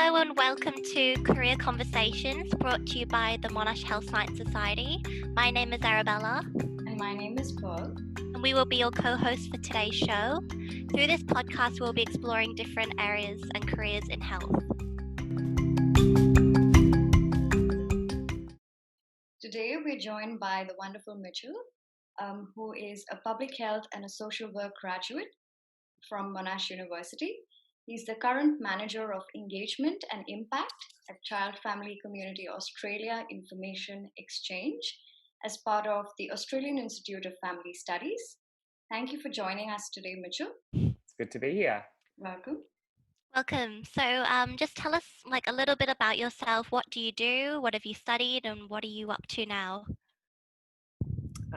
Hello and welcome to Career Conversations, brought to you by the Monash Health Science Society. My name is Arabella. And my name is Pearl. And we will be your co-hosts for today's show. Through this podcast, we'll be exploring different areas and careers in health. Today, we're joined by the wonderful Mitchell, who is a public health and a social work graduate from Monash University. He's the current manager of engagement and impact at Child Family Community Australia Information Exchange as part of the Australian Institute of Family Studies. Thank you for joining us today, Mitchell. It's good to be here. Welcome. Welcome. So just tell us a little bit about yourself. What do you do? What have you studied? And what are you up to now?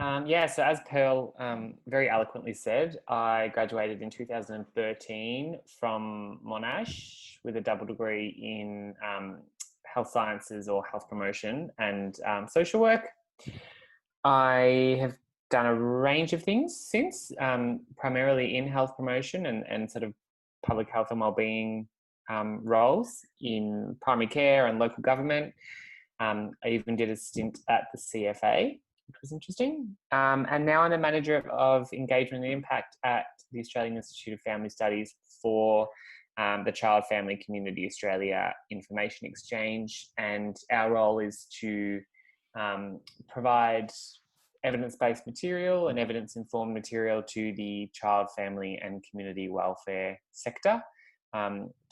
So as Pearl very eloquently said, I graduated in 2013 from Monash with a double degree in health sciences or health promotion and social work. I have done a range of things since, primarily in health promotion and sort of public health and wellbeing roles in primary care and local government. I even did a stint at the CFA, which was interesting. And now I'm the manager of engagement and impact at the Australian Institute of Family Studies for the Child Family Community Australia Information Exchange. And our role is to provide evidence-based material and evidence-informed material to the child, family and community welfare sector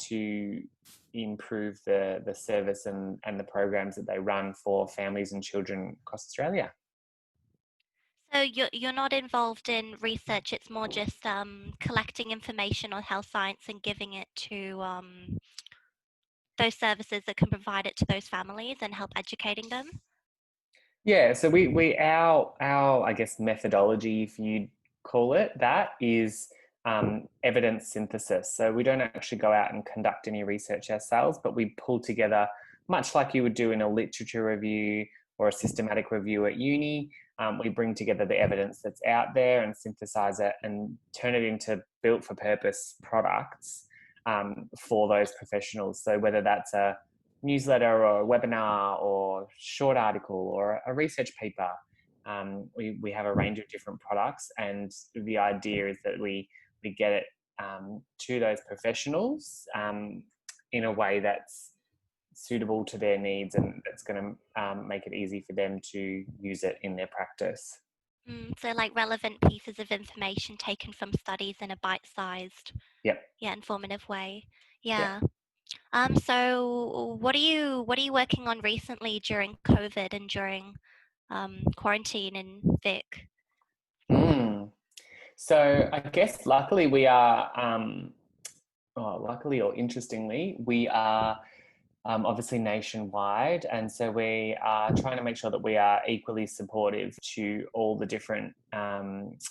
to improve the service and the programs that they run for families and children across Australia. So you're not involved in research, it's more just collecting information on health science and giving it to those services that can provide it to those families and help educating them? Yeah, so our I guess methodology, if you call it that, is evidence synthesis. So we don't actually go out and conduct any research ourselves, but we pull together, much like you would do in a literature review or a systematic review at uni. We bring together the evidence that's out there and synthesize it and turn it into built for purpose products for those professionals. So whether that's a newsletter or a webinar or short article or a research paper, we have a range of different products, and the idea is that we get it to those professionals in a way that's suitable to their needs and that's going to make it easy for them to use it in their practice. So relevant pieces of information taken from studies in a bite-sized, informative way. Yeah. So what are you working on recently during COVID and during quarantine in Vic? So I guess luckily we are, luckily or interestingly, we are obviously nationwide, and so we are trying to make sure that we are equally supportive to all the different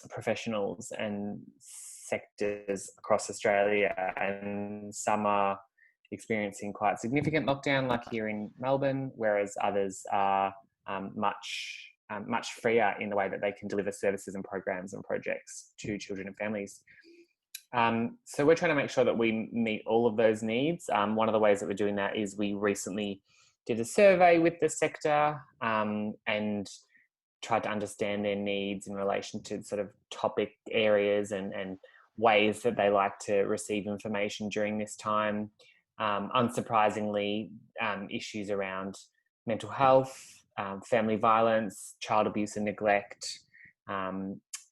professionals and sectors across Australia, and some are experiencing quite significant lockdown like here in Melbourne, whereas others are much freer in the way that they can deliver services and programs and projects to children and families. So we're trying to make sure that we meet all of those needs. One of the ways that we're doing that is we recently did a survey with the sector and tried to understand their needs in relation to sort of topic areas and ways that they like to receive information during this time. Unsurprisingly, issues around mental health, family violence, child abuse and neglect,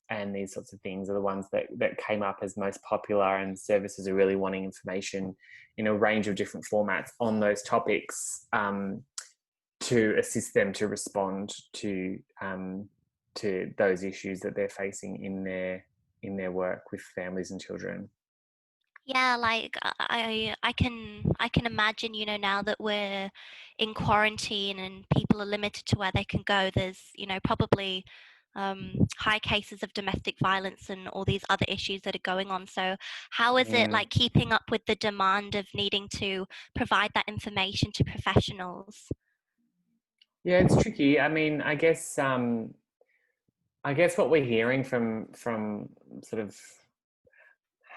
and these sorts of things are the ones that came up as most popular, and services are really wanting information in a range of different formats on those topics to assist them to respond to those issues that they're facing in their work with families and children. Yeah, I can imagine, now that we're in quarantine and people are limited to where they can go, there's, probably high cases of domestic violence and all these other issues that are going on. So how is it keeping up with the demand of needing to provide that information to professionals? Yeah, it's tricky. I mean, I guess what we're hearing from sort of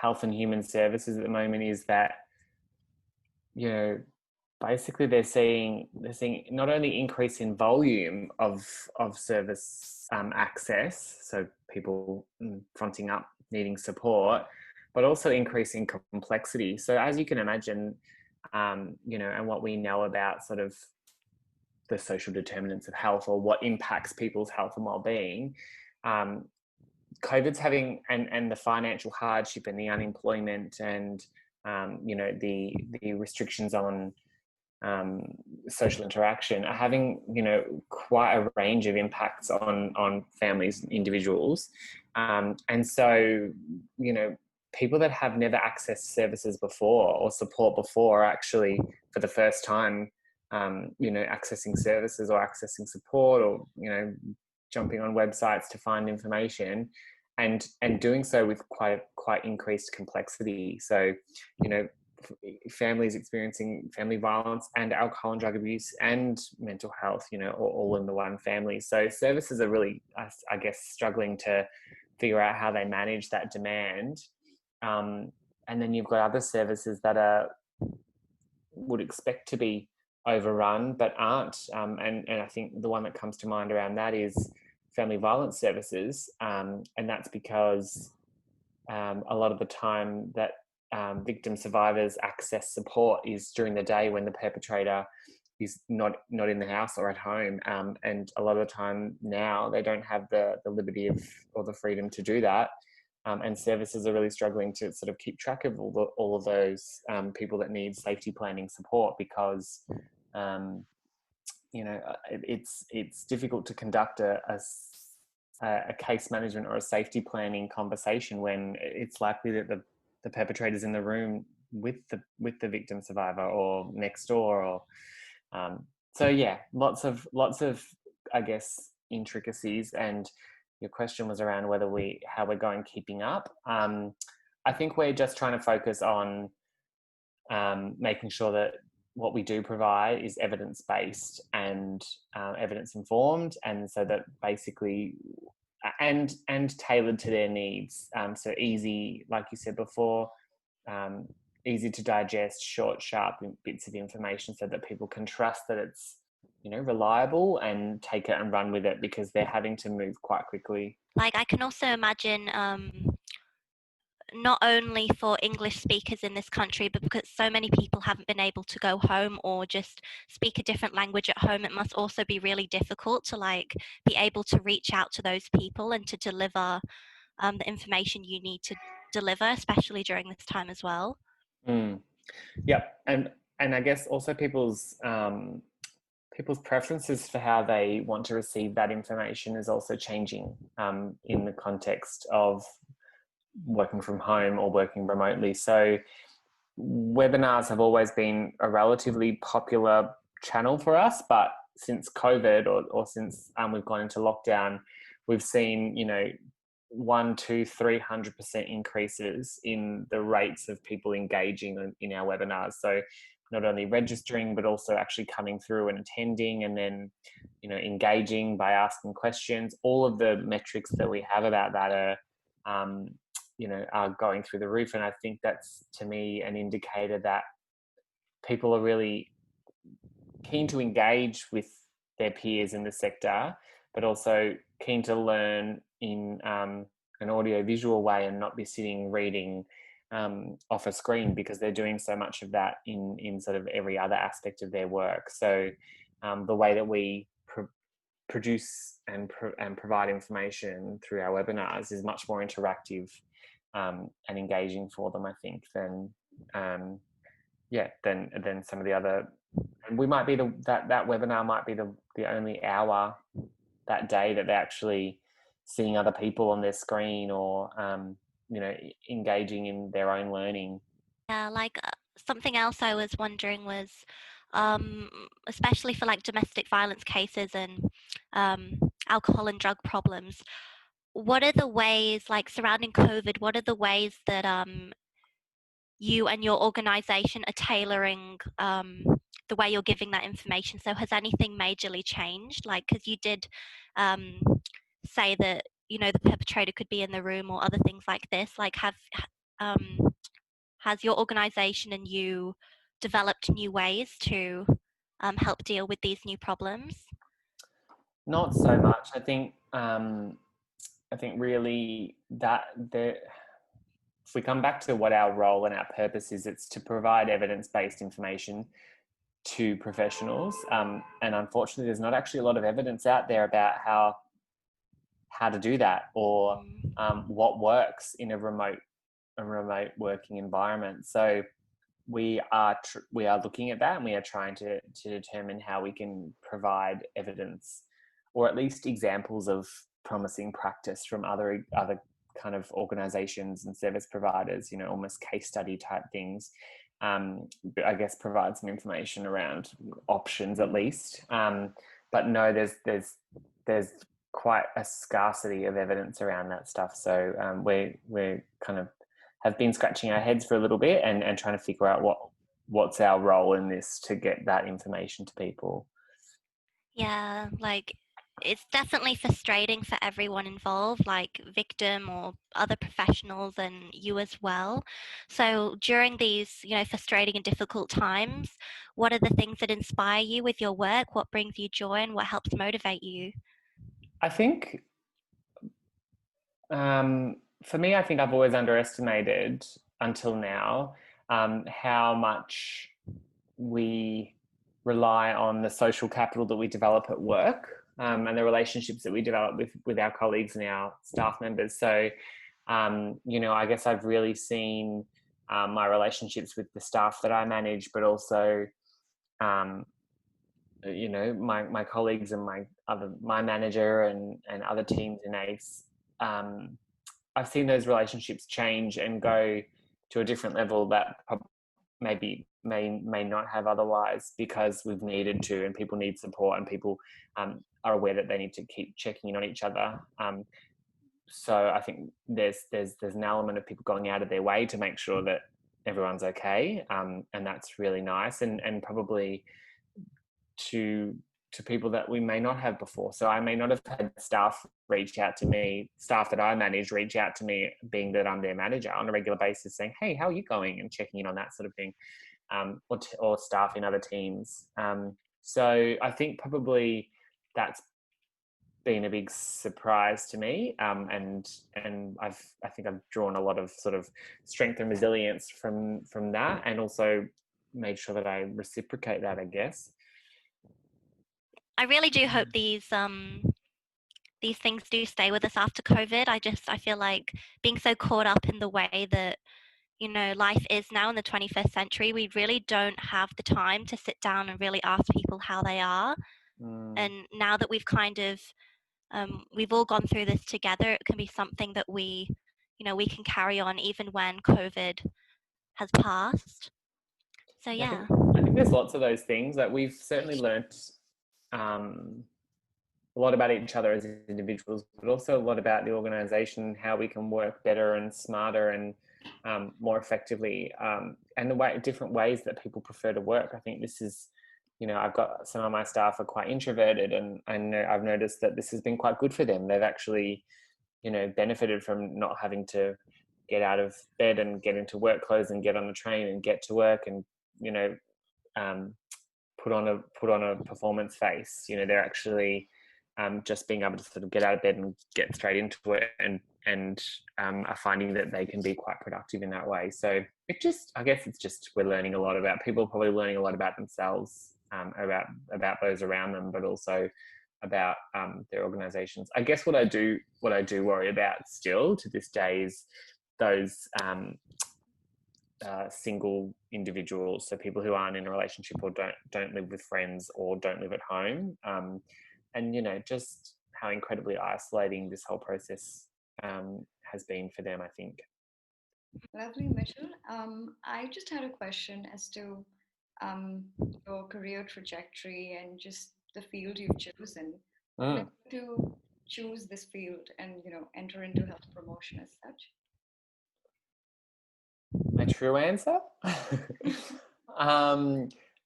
health and human services at the moment is that, basically they're seeing not only increase in volume of service access, so people fronting up needing support, but also increase in complexity. So as you can imagine, and what we know about sort of the social determinants of health, or what impacts people's health and well-being, COVID's having, and the financial hardship and the unemployment and the restrictions on social interaction are having quite a range of impacts on families and individuals, and so people that have never accessed services before or support before are actually for the first time accessing services or accessing support, or jumping on websites to find information, and doing so with quite increased complexity. So families experiencing family violence and alcohol and drug abuse and mental health, all in the one family. So services are really, I guess, struggling to figure out how they manage that demand. And then you've got other services that would expect to be overrun but aren't. And I think the one that comes to mind around that is family violence services. And that's because a lot of the time that victim survivors access support is during the day when the perpetrator is not in the house or at home, and a lot of the time now they don't have the liberty or the freedom to do that, and services are really struggling to sort of keep track of all of those people that need safety planning support, because it's difficult to conduct a case management or a safety planning conversation when it's likely that the perpetrator's in the room with the victim survivor or next door, or so yeah, lots of I guess intricacies. And your question was around how we're going keeping up. I think we're just trying to focus on making sure that what we do provide is evidence-based and evidence-informed, and so that basically and tailored to their needs. So easy, like you said before, easy to digest, short, sharp bits of information, so that people can trust that it's reliable and take it and run with it, because they're having to move quite quickly. Like, I can also imagine not only for English speakers in this country, but because so many people haven't been able to go home or just speak a different language at home, it must also be really difficult to be able to reach out to those people and to deliver the information you need to deliver, especially during this time as well. Yep, and I guess also people's preferences for how they want to receive that information is also changing in the context of working from home or working remotely. So webinars have always been a relatively popular channel for us, but since COVID or since we've gone into lockdown, we've seen 100%, 200%, 300% increases in the rates of people engaging in our webinars. So not only registering, but also actually coming through and attending, and then engaging by asking questions. All of the metrics that we have about that are going through the roof. And I think that's, to me, an indicator that people are really keen to engage with their peers in the sector, but also keen to learn in an audio-visual way and not be sitting reading off a screen, because they're doing so much of that in sort of every other aspect of their work. So the way that we produce and provide information through our webinars is much more interactive and engaging for them, I think, than some of the other. And we might be that webinar might be the only hour that day that they're actually seeing other people on their screen, or engaging in their own learning. Yeah, something else I was wondering was, especially for domestic violence cases and alcohol and drug problems, what are the ways, surrounding COVID, what are the ways that you and your organization are tailoring the way you're giving that information? So has anything majorly changed? Because you did say that the perpetrator could be in the room or other things like this. Has your organization and you developed new ways to help deal with these new problems? Not so much. I think really that if we come back to what our role and our purpose is, it's to provide evidence-based information to professionals. And unfortunately, there's not actually a lot of evidence out there about how to do that, or what works in a remote working environment. So we are looking at that, and we are trying to determine how we can provide evidence, or at least examples of promising practice from other kind of organizations and service providers, almost case study type things. I guess provide some information around options at least. But no, there's quite a scarcity of evidence around that stuff. So we're kind of have been scratching our heads for a little bit and trying to figure out what's our role in this to get that information to people. Yeah, like it's definitely frustrating for everyone involved, like victim or other professionals and you as well. So during these, frustrating and difficult times, what are the things that inspire you with your work? What brings you joy and what helps motivate you? I think for me, I think I've always underestimated until now how much we rely on the social capital that we develop at work, and the relationships that we develop with our colleagues and our staff members. So, I guess I've really seen my relationships with the staff that I manage, but also, my colleagues and my manager and other teams in ACE. I've seen those relationships change and go to a different level that maybe may not have otherwise, because we've needed to, and people need support, and people are aware that they need to keep checking in on each other. So I think there's an element of people going out of their way to make sure that everyone's okay, and that's really nice, and probably to people that we may not have before. So I may not have had staff that I manage reach out to me, being that I'm their manager, on a regular basis, saying, hey, how are you going, and checking in on that sort of thing, or staff in other teams. So I think probably that's been a big surprise to me, and I think I've drawn a lot of sort of strength and resilience from that, and also made sure that I reciprocate that, I guess. I really do hope these things do stay with us after COVID. I feel like being so caught up in the way that life is now in the 21st century, we really don't have the time to sit down and really ask people how they are. And now that we've kind of we've all gone through this together, it can be something that we can carry on even when COVID has passed. So yeah, I think there's lots of those things that we've certainly learnt a lot about each other as individuals, but also a lot about the organisation, how we can work better and smarter and more effectively, and different ways that people prefer to work. I think this is, I've got some of my staff are quite introverted, and I've noticed that this has been quite good for them. They've actually, benefited from not having to get out of bed and get into work clothes and get on the train and get to work and, put on a performance face. They're actually just being able to sort of get out of bed and get straight into it, and are finding that they can be quite productive in that way. So I guess it's just, we're learning a lot about people, probably learning a lot about themselves, about those around them, but also about their organizations. I guess what I do worry about still to this day is those single individuals, so people who aren't in a relationship or don't live with friends or don't live at home, and just how incredibly isolating this whole process has been for them, I think. Lovely, Mitchell. I just had a question as to your career trajectory and just the field you've chosen. What led you to choose this field and enter into health promotion as such? My true answer?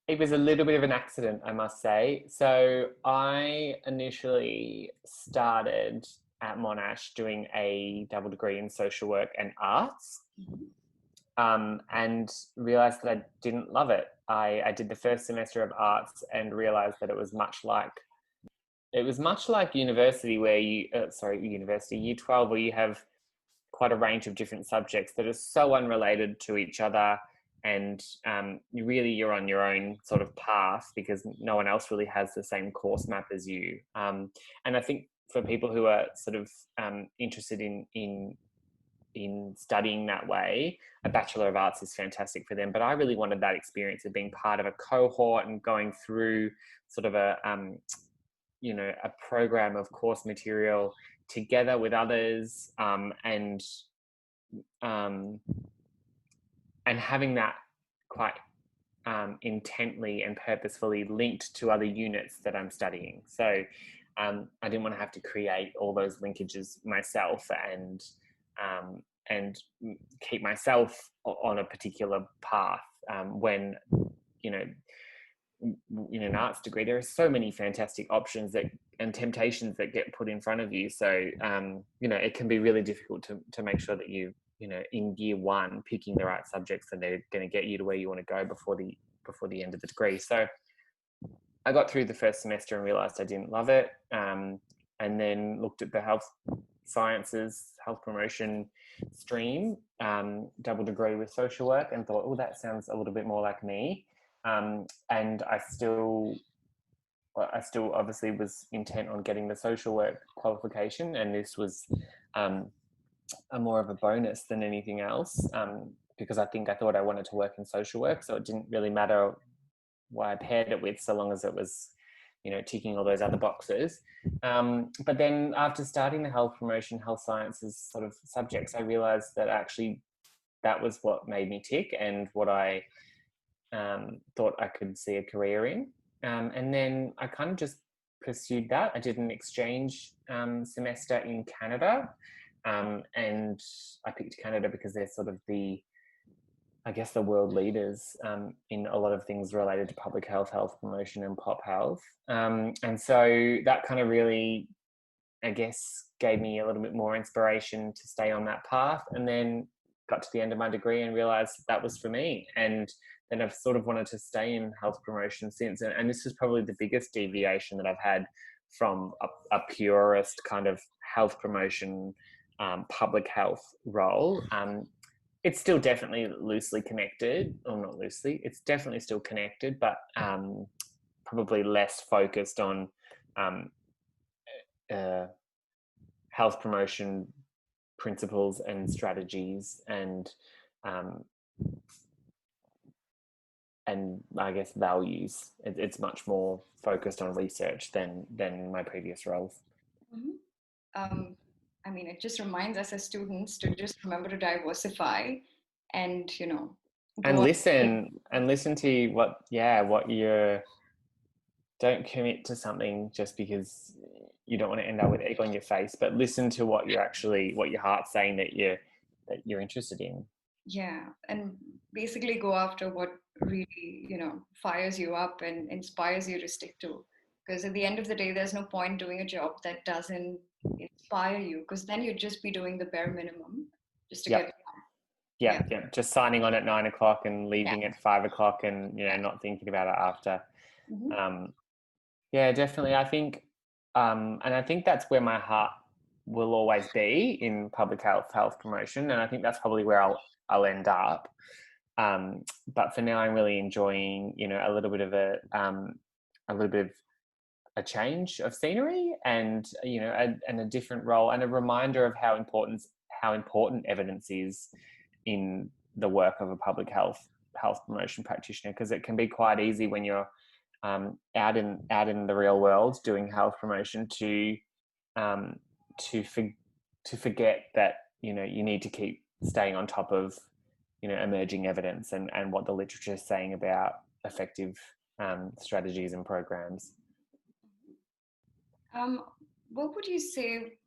It was a little bit of an accident, I must say. So I initially started at Monash doing a double degree in social work and arts, and realised that I didn't love it. I did the first semester of arts and realized that it was much like university, where university year 12, where you have quite a range of different subjects that are so unrelated to each other, and you're on your own sort of path because no one else really has the same course map as you. And I think for people who are sort of interested in studying that way, a Bachelor of Arts is fantastic for them. But I really wanted that experience of being part of a cohort and going through sort of a program of course material together with others, and having that quite intently and purposefully linked to other units that I'm studying. So I didn't want to have to create all those linkages myself and keep myself on a particular path, when in an arts degree there are so many fantastic options and temptations that get put in front of you. So it can be really difficult to make sure that you in year one picking the right subjects that they're going to get you to where you want to go before the end of the degree. So I got through the first semester and realized I didn't love it, and then looked at the health sciences, health promotion stream, double degree with social work, and thought, oh, that sounds a little bit more like me. And I still obviously was intent on getting the social work qualification, and this was a more of a bonus than anything else, because I thought I wanted to work in social work, so it didn't really matter what I paired it with, so long as it was ticking all those other boxes. But then after starting the health promotion, health sciences sort of subjects, I realized that actually that was what made me tick and what I thought I could see a career in. And then I kind of just pursued that. I did an exchange semester in Canada, and I picked Canada because they're sort of the world leaders in a lot of things related to public health, health promotion, and pop health. And so that kind of really, gave me a little bit more inspiration to stay on that path. And then got to the end of my degree and realized that was for me. And then I've sort of wanted to stay in health promotion since. And this is probably the biggest deviation that I've had from a purist kind of health promotion, public health role. It's still definitely loosely connected, or not loosely, it's definitely still connected, but probably less focused on health promotion principles and strategies and values. It's much more focused on research than my previous roles. Mm-hmm. It just reminds us as students to just remember to diversify and, and listen to what you're, don't commit to something just because you don't want to end up with egg on your face, but listen to what your heart's saying that you're interested in. Yeah. And basically go after what really, fires you up and inspires you to stick to. Because at the end of the day, there's no point doing a job that doesn't inspire you, because then you'd just be doing the bare minimum just to get it done. Yeah. Just signing on at 9 o'clock and leaving at 5 o'clock and, not thinking about it after. Mm-hmm. Yeah, definitely. I think, and I think that's where my heart will always be, in public health promotion. And I think that's probably where I'll end up. But for now, I'm really enjoying, a little bit of a change of scenery, and and a different role, and a reminder of how important evidence is in the work of a public health promotion practitioner, because it can be quite easy when you're out in the real world doing health promotion to forget that you need to keep staying on top of emerging evidence and what the literature is saying about effective strategies and programs. What would you say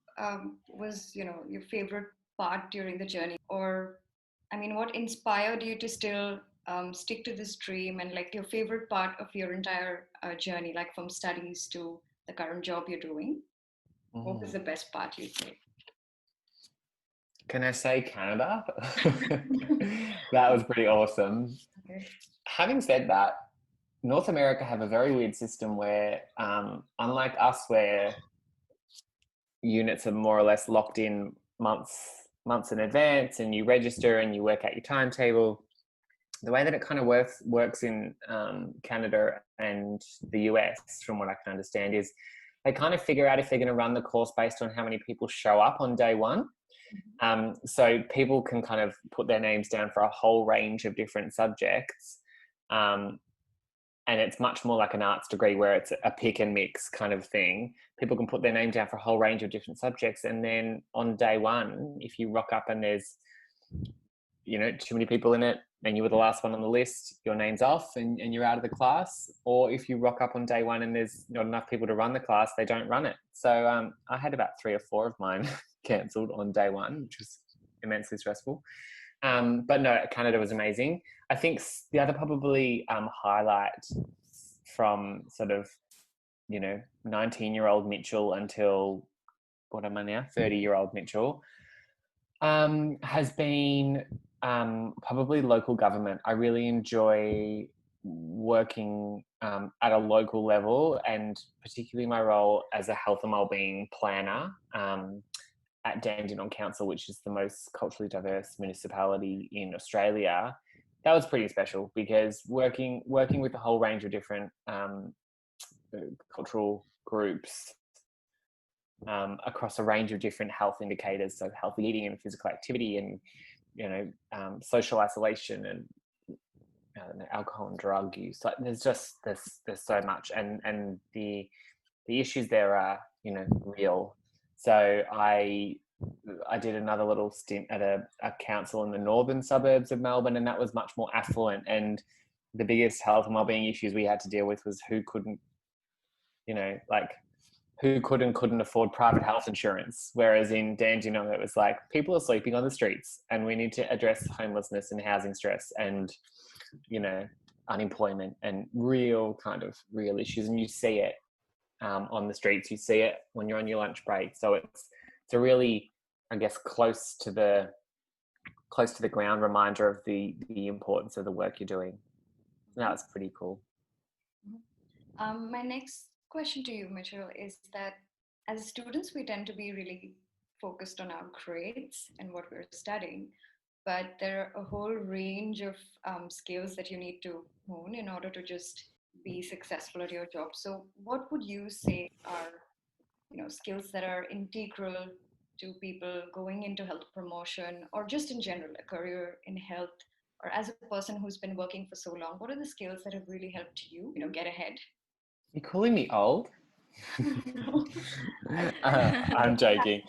was your favorite part during the journey, or what inspired you to still stick to this dream, and like your favorite part of your entire journey, like from studies to the current job you're doing? What was the best part, you'd say? Can I say Canada? That was pretty awesome. Okay. having said that, North America have a very weird system where, unlike us, where units are more or less locked in months in advance, and you register and you work out your timetable. The way that it kind of works in Canada and the US, from what I can understand, is they kind of figure out if they're going to run the course based on how many people show up on day one. So people can kind of put their names down for a whole range of different subjects. And it's much more like an arts degree where it's a pick and mix kind of thing. People can put their name down for a whole range of different subjects. And then on day one, if you rock up and there's, too many people in it and you were the last one on the list, your name's off and you're out of the class. Or if you rock up on day one and there's not enough people to run the class, they don't run it. So I had about 3 or 4 of mine cancelled on day one, which was immensely stressful. But no, Canada was amazing. I think the other probably highlight from sort of, 19-year-old Mitchell until, what am I now, 30-year-old Mitchell, has been probably local government. I really enjoy working at a local level, and particularly my role as a health and wellbeing planner at Dandenong Council, which is the most culturally diverse municipality in Australia. That was pretty special because working with a whole range of different cultural groups across a range of different health indicators, so healthy eating and physical activity and social isolation and alcohol and drug use. Like there's so much, and the issues there are real. So I did another little stint at a council in the northern suburbs of Melbourne, and that was much more affluent. And the biggest health and wellbeing issues we had to deal with was who couldn't afford private health insurance. Whereas in Dandenong, it was like people are sleeping on the streets, and we need to address homelessness and housing stress and unemployment and real issues. And you see it on the streets. You see it when you're on your lunch break. So it's a really, I guess, close to the ground reminder of the importance of the work you're doing. That's pretty cool. My next question to you, Mitchell, is that as students, we tend to be really focused on our grades and what we're studying, but there are a whole range of skills that you need to hone in order to just be successful at your job. So what would you say are skills that are integral to people going into health promotion, or just in general a career in health, or as a person who's been working for so long? What are the skills that have really helped you get ahead? You're calling me old? I'm joking.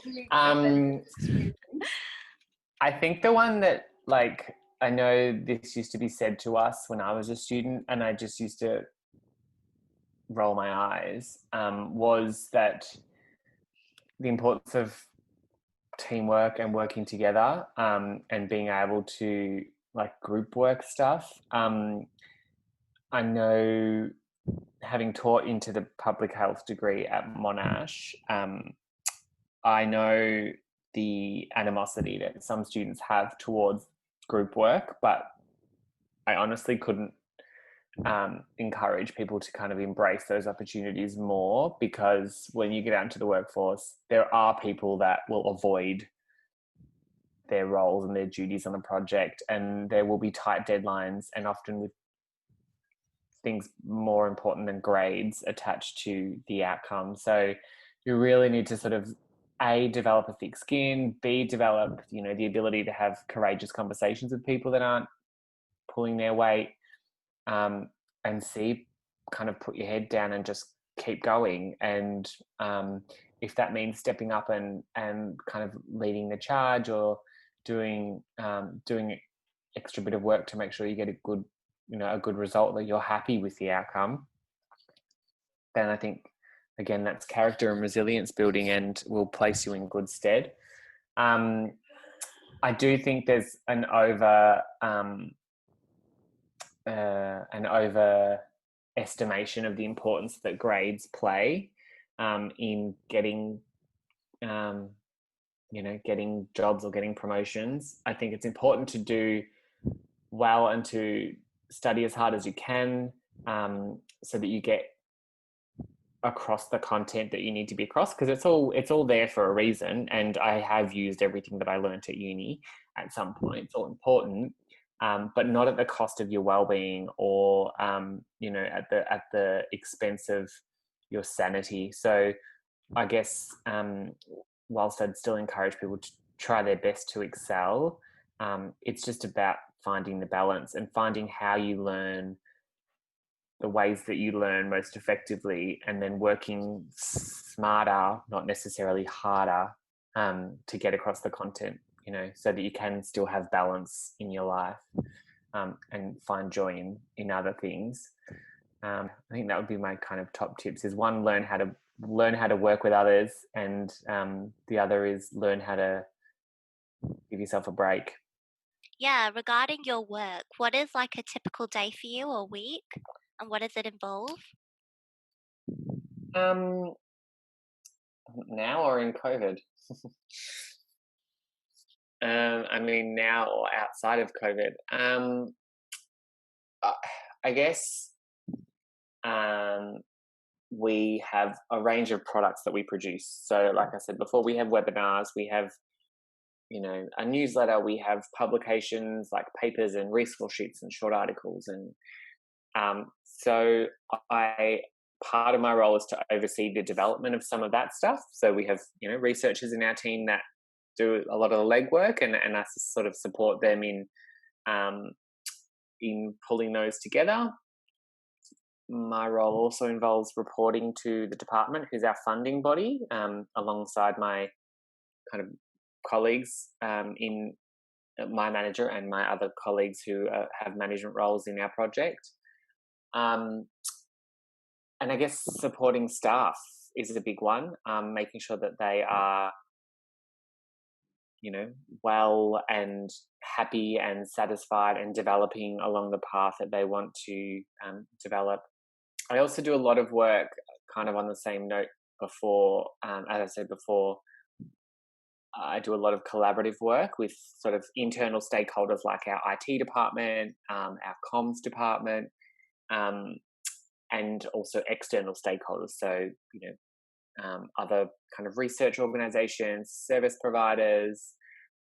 I think the one that, I know this used to be said to us when I was a student, and I just used to roll my eyes, was that the importance of teamwork and working together, and being able to group work stuff. I know, having taught into the public health degree at Monash, I know the animosity that some students have towards group work, but I honestly couldn't encourage people to kind of embrace those opportunities more, because when you get out into the workforce, there are people that will avoid their roles and their duties on a project, and there will be tight deadlines, and often with things more important than grades attached to the outcome. So you really need to sort of A, develop a thick skin, B, develop the ability to have courageous conversations with people that aren't pulling their weight, and C, kind of put your head down and just keep going. And if that means stepping up and kind of leading the charge, or doing extra bit of work to make sure you get a good result, that you're happy with the outcome, then I think, again, that's character and resilience building and will place you in good stead. I do think there's an overestimation of the importance that grades play in getting jobs or getting promotions. I think it's important to do well and to study as hard as you can, so that you get across the content that you need to be across, because it's all there for a reason. And I have used everything that I learned at uni at some point. It's all important, but not at the cost of your well-being, or at the expense of your sanity. So I guess, whilst I'd still encourage people to try their best to excel, it's just about finding the balance and finding how you learn, the ways that you learn most effectively, and then working smarter, not necessarily harder, to get across the content, so that you can still have balance in your life, and find joy in other things. I think that would be my kind of top tips: is one, learn how to work with others, and the other is learn how to give yourself a break. Yeah, regarding your work, what is like a typical day for you or week, and what does it involve? Now or in COVID? I mean, now or outside of COVID. I guess we have a range of products that we produce. So, like I said before, we have webinars, we have, a newsletter, we have publications like papers and resource sheets and short articles. And so part of my role is to oversee the development of some of that stuff. So we have, researchers in our team that do a lot of the legwork, and us to sort of support them in pulling those together. My role also involves reporting to the department, who's our funding body, alongside my kind of colleagues, in my manager and my other colleagues who have management roles in our project. And I guess supporting staff is a big one, making sure that they are, well and happy and satisfied and developing along the path that they want to develop. I also do a lot of work, kind of on the same note before, as I said before, I do a lot of collaborative work with sort of internal stakeholders like our IT department, our comms department, and also external stakeholders. So, other kind of research organizations, service providers,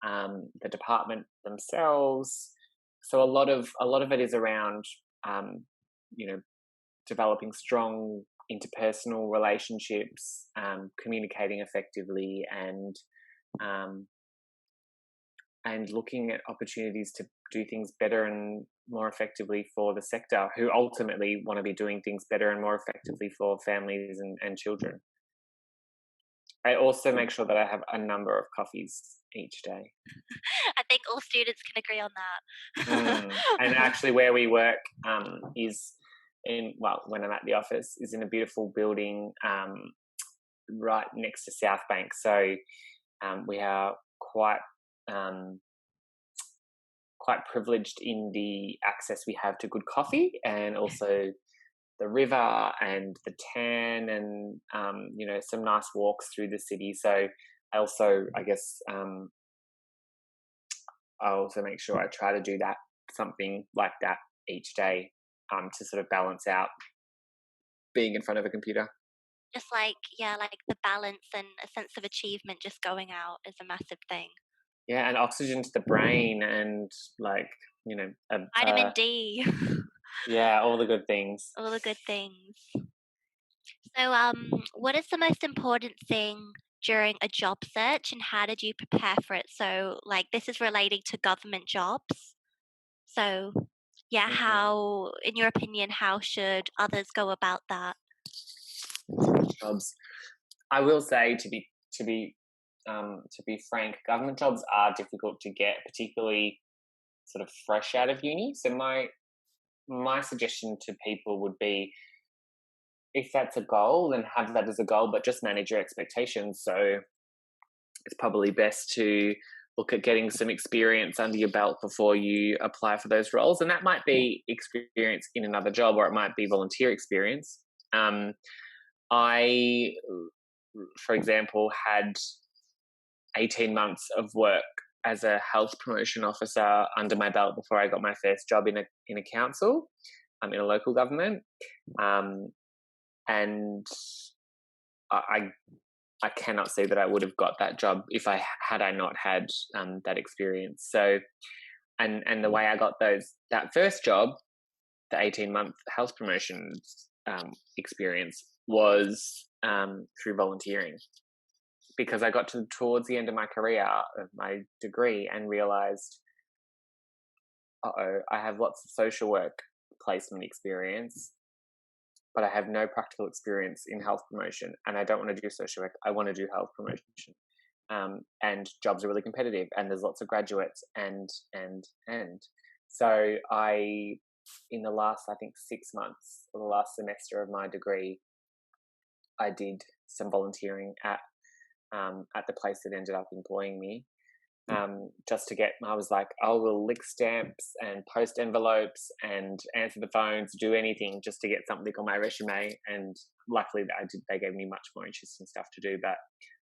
the department themselves. So a lot of it is around, developing strong interpersonal relationships, communicating effectively, and looking at opportunities to do things better and more effectively for the sector, who ultimately want to be doing things better and more effectively for families and children. I also make sure that I have a number of coffees each day. I think all students can agree on that. And actually where we work is when I'm at the office, is in a beautiful building right next to South Bank. So we are quite privileged in the access we have to good coffee, and also the river and the tan, and some nice walks through the city. So I also, I guess, I also make sure I try to do something like that each day, to sort of balance out being in front of a computer. Just like the balance and a sense of achievement just going out is a massive thing. Yeah, and oxygen to the brain, and Vitamin D. Yeah, all the good things. All the good things. So, what is the most important thing during a job search, and how did you prepare for it? So, like, this is relating to government jobs. So, yeah, how, in your opinion, how should others go about that? Jobs. I will say, to be frank, government jobs are difficult to get, particularly sort of fresh out of uni. So my suggestion to people would be, if that's a goal, then have that as a goal, but just manage your expectations. So it's probably best to look at getting some experience under your belt before you apply for those roles. And that might be experience in another job, or it might be volunteer experience. I, for example, had 18 months of work as a health promotion officer under my belt before I got my first job in a council, in a local government, and I cannot see that I would have got that job if I not had that experience. So, and the way I got that first job, the 18-month health promotion experience, was through volunteering, because I got towards the end of my career of my degree and realised, I have lots of social work placement experience, but I have no practical experience in health promotion, and I don't want to do social work. I want to do health promotion. And jobs are really competitive, and there's lots of graduates, and so in the last, I think, 6 months, or the last semester of my degree, I did some volunteering at the place that ended up employing me, just to get, I was like, we'll lick stamps and post envelopes and answer the phones, do anything just to get something on my resume. And luckily they gave me much more interesting stuff to do, but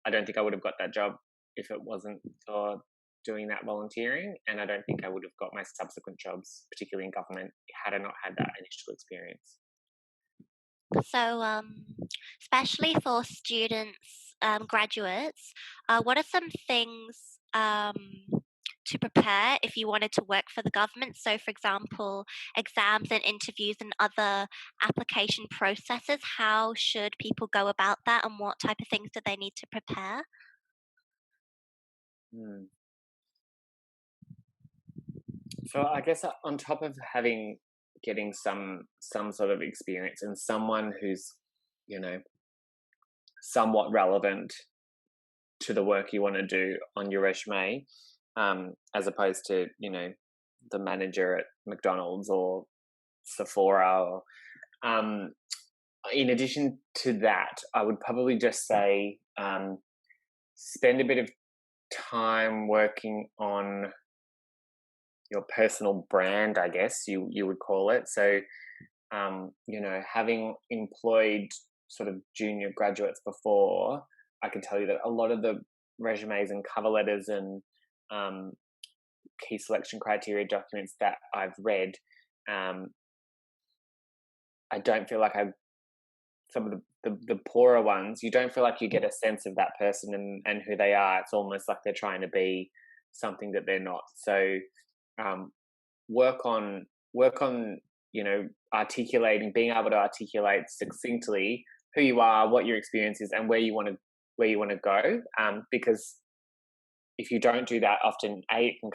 I don't think I would have got that job if it wasn't for doing that volunteering. And I don't think I would have got my subsequent jobs, particularly in government, had I not had that initial experience. So, especially for students, graduates, what are some things to prepare if you wanted to work for the government? So, for example, exams and interviews and other application processes, how should people go about that, and what type of things do they need to prepare? So I guess on top of getting some sort of experience and someone who's, somewhat relevant to the work you want to do on your resume, as opposed to, the manager at McDonald's or Sephora, or, in addition to that, I would probably just say, spend a bit of time working on your personal brand, I guess you would call it. So, having employed sort of junior graduates before, I can tell you that a lot of the resumes and cover letters and key selection criteria documents that I've read, I don't feel like some of the poorer ones, you don't feel like you get a sense of that person and who they are. It's almost like they're trying to be something that they're not. So work on articulating, being able to articulate succinctly who you are, what your experience is, and where you want to go. Because if you don't do that, often it can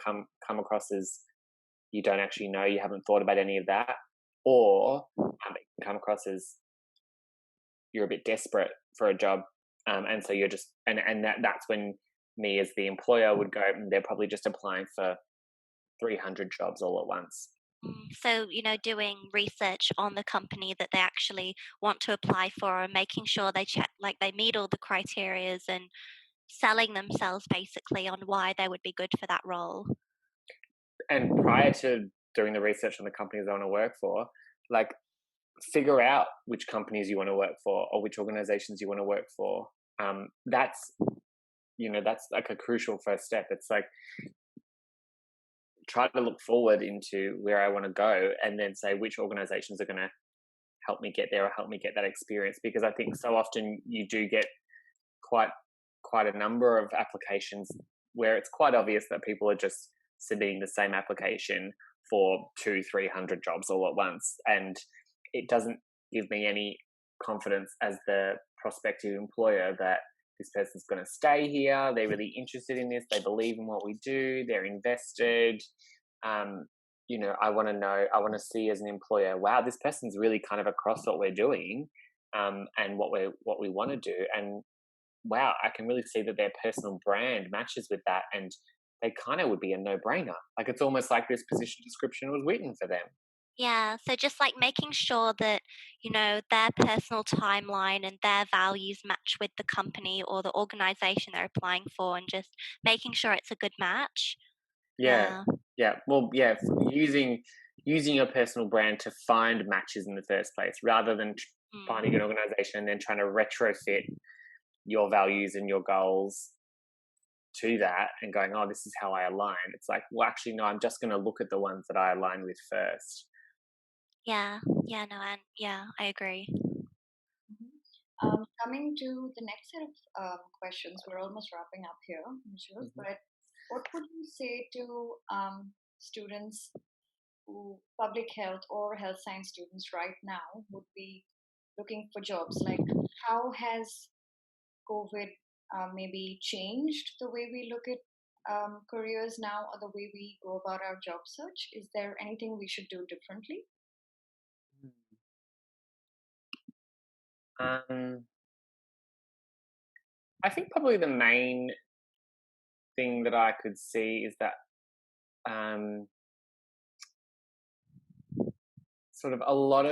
come across as you don't actually know, you haven't thought about any of that, or it can come across as you're a bit desperate for a job, and so you're just and that's when me as the employer would go, they're probably just applying for 300 jobs all at once. So, doing research on the company that they actually want to apply for, and making sure they check, like they meet all the criterias, and selling themselves basically on why they would be good for that role. And prior to doing the research on the companies I want to work for, like, figure out which companies you want to work for or which organizations you want to work for. That's like a crucial first step. It's like, try to look forward into where I want to go, and then say which organizations are going to help me get there or help me get that experience. Because I think so often you do get quite a number of applications where it's quite obvious that people are just submitting the same application for 200-300 jobs all at once, and it doesn't give me any confidence as the prospective employer that this person's going to stay here, they're really interested in this, they believe in what we do, they're invested. I want to see as an employer, wow, this person's really kind of across what we're doing, and what we want to do, and wow, I can really see that their personal brand matches with that, and they kind of would be a no-brainer. Like, it's almost like this position description was written for them. Yeah, so just like making sure that, their personal timeline and their values match with the company or the organization they're applying for, and just making sure it's a good match. Yeah. Well, yeah, using your personal brand to find matches in the first place, rather than finding an organization and then trying to retrofit your values and your goals to that and going, oh, this is how I align. It's like, well, actually, no, I'm just going to look at the ones that I align with first. Yeah, yeah, no, and yeah, I agree. Coming to the next set of questions, we're almost wrapping up here, Mitchell, but what would you say to students who, public health or health science students right now, would be looking for jobs? Like, how has COVID maybe changed the way we look at careers now, or the way we go about our job search? Is there anything we should do differently? I think probably the main thing that I could see is that sort of a lot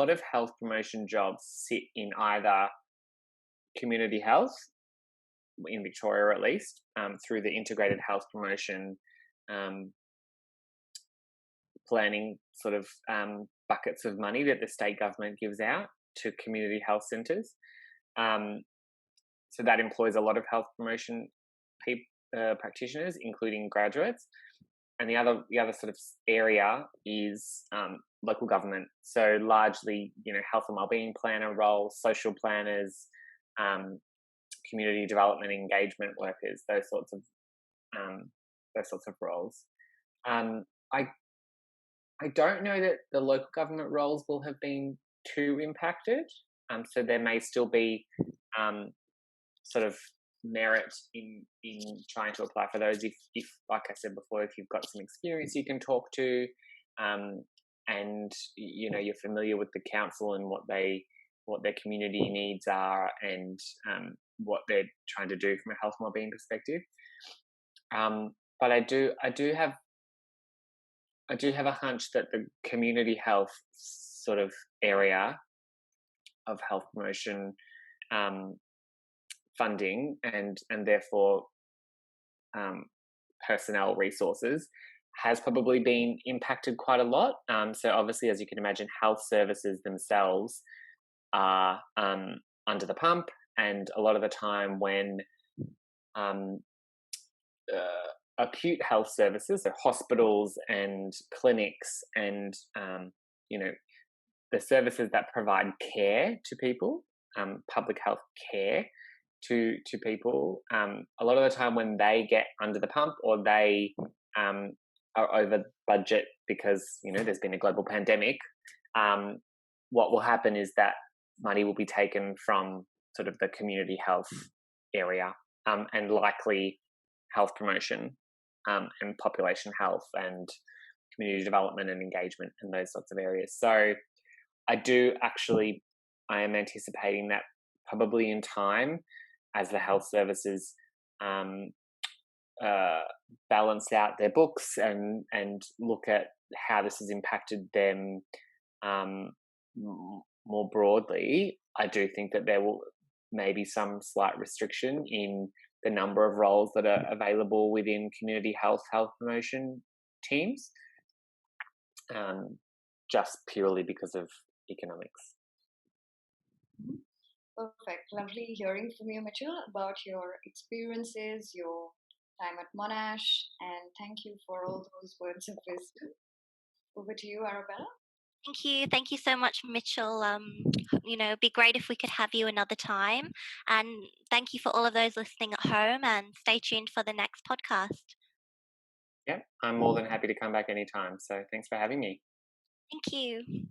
of health promotion jobs sit in either community health, in Victoria at least, through the integrated health promotion planning sort of buckets of money that the state government gives out to community health centres. So that employs a lot of health promotion practitioners, including graduates. And the other sort of area is local government. So largely, health and wellbeing planner roles, social planners, community development engagement workers, those sorts of roles. I don't know that the local government roles will have been too impacted. So there may still be sort of merit in trying to apply for those if like I said before, if you've got some experience you can talk to, and you're familiar with the council and what their community needs are, and what they're trying to do from a health and wellbeing perspective. But I do have a hunch that the community health sort of area of health promotion funding and therefore personnel resources has probably been impacted quite a lot. So obviously, as you can imagine, health services themselves are under the pump, and a lot of the time when acute health services, so hospitals and clinics and the services that provide care to people, public health care to people, a lot of the time when they get under the pump or they are over budget because there's been a global pandemic, what will happen is that money will be taken from sort of the community health area, and likely health promotion, and population health and community development and engagement and those sorts of areas. So I am anticipating that probably in time, as the health services balance out their books and look at how this has impacted them more broadly, I do think that there will maybe some slight restriction in the number of roles that are available within community health promotion teams, just purely because of economics. Perfect. Lovely hearing from you, Mitchell, about your experiences, your time at Monash, and thank you for all those words of wisdom. Over to you, Arabella. Thank you so much, Mitchell. It'd be great if we could have you another time. And thank you for all of those listening at home, and stay tuned for the next podcast. Yeah, I'm more than happy to come back anytime. So thanks for having me. Thank you.